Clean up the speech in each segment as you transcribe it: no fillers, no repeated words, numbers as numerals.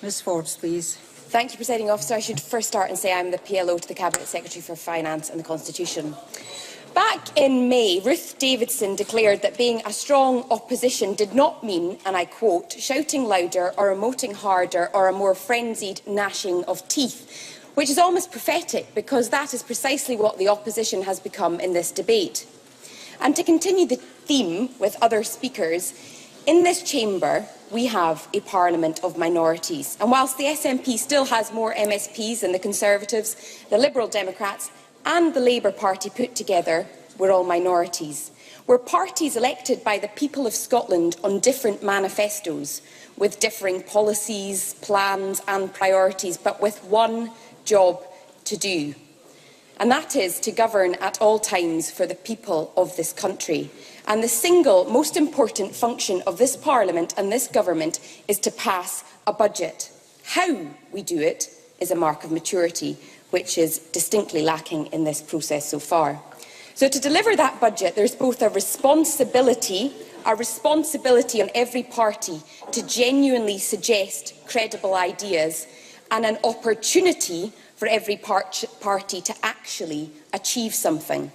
Ms Forbes, please. Thank you, Presiding Officer. I should first start and say I am the PLO to the Cabinet Secretary for Finance and the Constitution. Back in May, Ruth Davidson declared that being a strong opposition did not mean, and I quote, shouting louder or emoting harder or a more frenzied gnashing of teeth, which is almost prophetic because that is precisely what the opposition has become in this debate. And to continue the theme with other speakers, in this chamber we have a parliament of minorities. And whilst the SNP still has more MSPs than the Conservatives, the Liberal Democrats and the Labour Party put together, we're all minorities. We're parties elected by the people of Scotland on different manifestos, with differing policies, plans and priorities, but with one job to do. And that is to govern at all times for the people of this country. And the single most important function of this Parliament and this government is to pass a budget. How we do it is a mark of maturity, which is distinctly lacking in this process so far. So to deliver that budget, there's both a responsibility on every party to genuinely suggest credible ideas and an opportunity for every party to actually achieve something.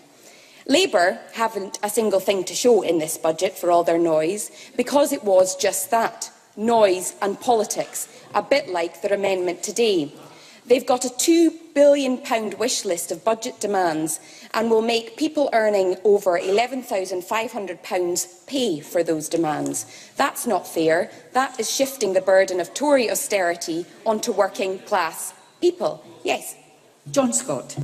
Labour haven't a single thing to show in this budget for all their noise, because it was just that, noise and politics, a bit like their amendment today. They've got a £2 billion wish list of budget demands and will make people earning over £11,500 pay for those demands. That's not fair. That is shifting the burden of Tory austerity onto working class people. Yes. John Scott.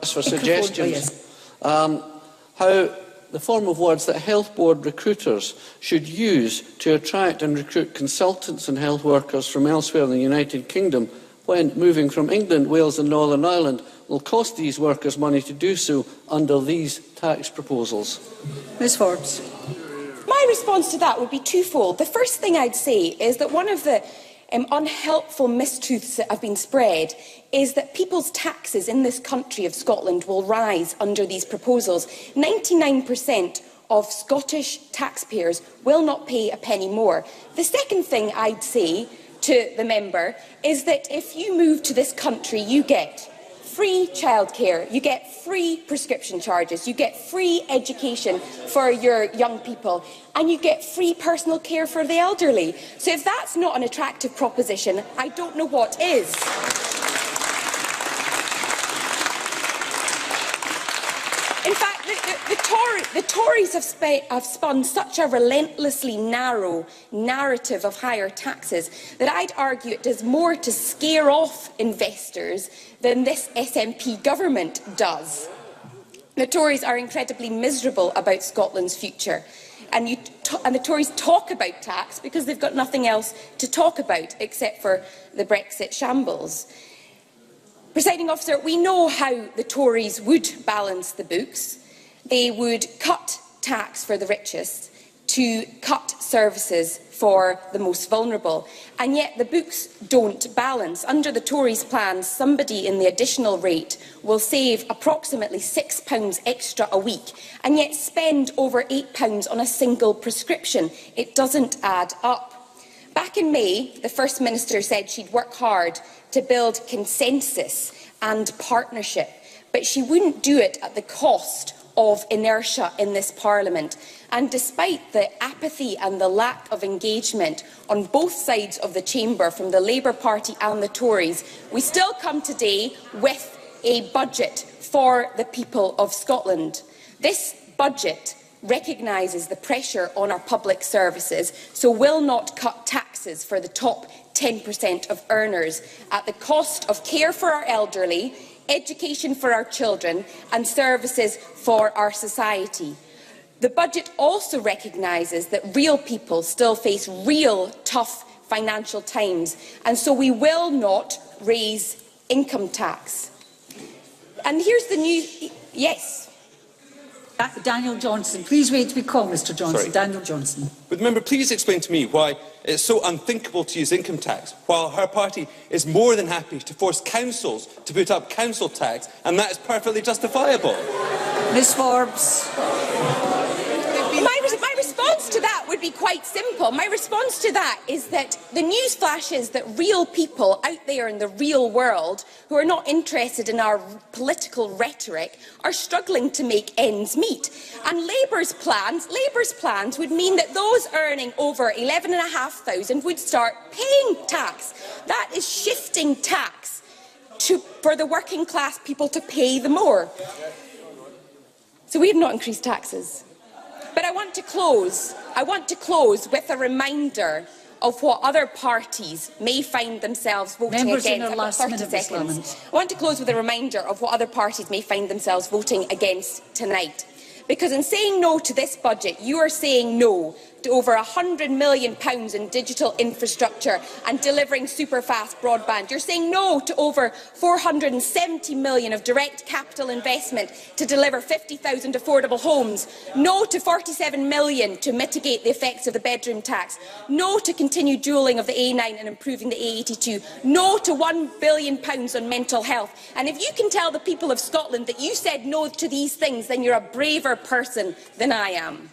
For suggestions. How the form of words that health board recruiters should use to attract and recruit consultants and health workers from elsewhere in the United Kingdom when moving from England, Wales and Northern Ireland will cost these workers money to do so under these tax proposals. Ms Forbes. My response to that would be twofold. The first thing I'd say is that one of the unhelpful mistruths that have been spread is that people's taxes in this country of Scotland will rise under these proposals. 99% of Scottish taxpayers will not pay a penny more. The second thing I'd say to the member is that if you move to this country, you get free childcare, you get free prescription charges, you get free education for your young people, and you get free personal care for the elderly. So if that's not an attractive proposition, I don't know what is. In fact, the Tories have spun such a relentlessly narrow narrative of higher taxes that I'd argue it does more to scare off investors than this SNP government does. The Tories are incredibly miserable about Scotland's future. And the Tories talk about tax because they've got nothing else to talk about except for the Brexit shambles. Presiding Officer, we know how the Tories would balance the books. They would cut tax for the richest to cut services for the most vulnerable. And yet the books don't balance. Under the Tories' plan, somebody in the additional rate will save approximately £6 extra a week and yet spend over £8 on a single prescription. It doesn't add up. Back in May, the First Minister said she'd work hard to build consensus and partnership, but she wouldn't do it at the cost of inertia in this Parliament. And despite the apathy and the lack of engagement on both sides of the chamber from the Labour Party and the Tories, we still come today with a budget for the people of Scotland. This budget recognises the pressure on our public services, so will not cut taxes for the top 10% of earners at the cost of care for our elderly, education for our children and services for our society. The budget also recognises that real people still face real tough financial times, and so we will not raise income tax. And here's the news. Yes. Daniel Johnson. Please wait to be called, Mr Johnson. Sorry. Daniel Johnson. Would the member please explain to me why it's so unthinkable to use income tax, while her party is more than happy to force councils to put up council tax, and that is perfectly justifiable? Ms Forbes. My response to that would be be quite simple. My response to that is that the news flash is that real people out there in the real world who are not interested in our political rhetoric are struggling to make ends meet. And Labour's plans would mean that those earning over 11,500 would start paying tax. That is shifting tax for the working class people to pay the more. So we have not increased taxes. But I want to close with a reminder of what other parties may find themselves voting Members against. in their last minute, Ms. Lamont. I want to close with a reminder of what other parties may find themselves voting against tonight. Because in saying no to this budget, you are saying no to over £100 million in digital infrastructure and delivering super-fast broadband. You're saying no to over £470 million of direct capital investment to deliver 50,000 affordable homes. No to £47 million to mitigate the effects of the bedroom tax. No to continued dualling of the A9 and improving the A82. No to £1 billion on mental health. And if you can tell the people of Scotland that you said no to these things, then you're a braver person than I am.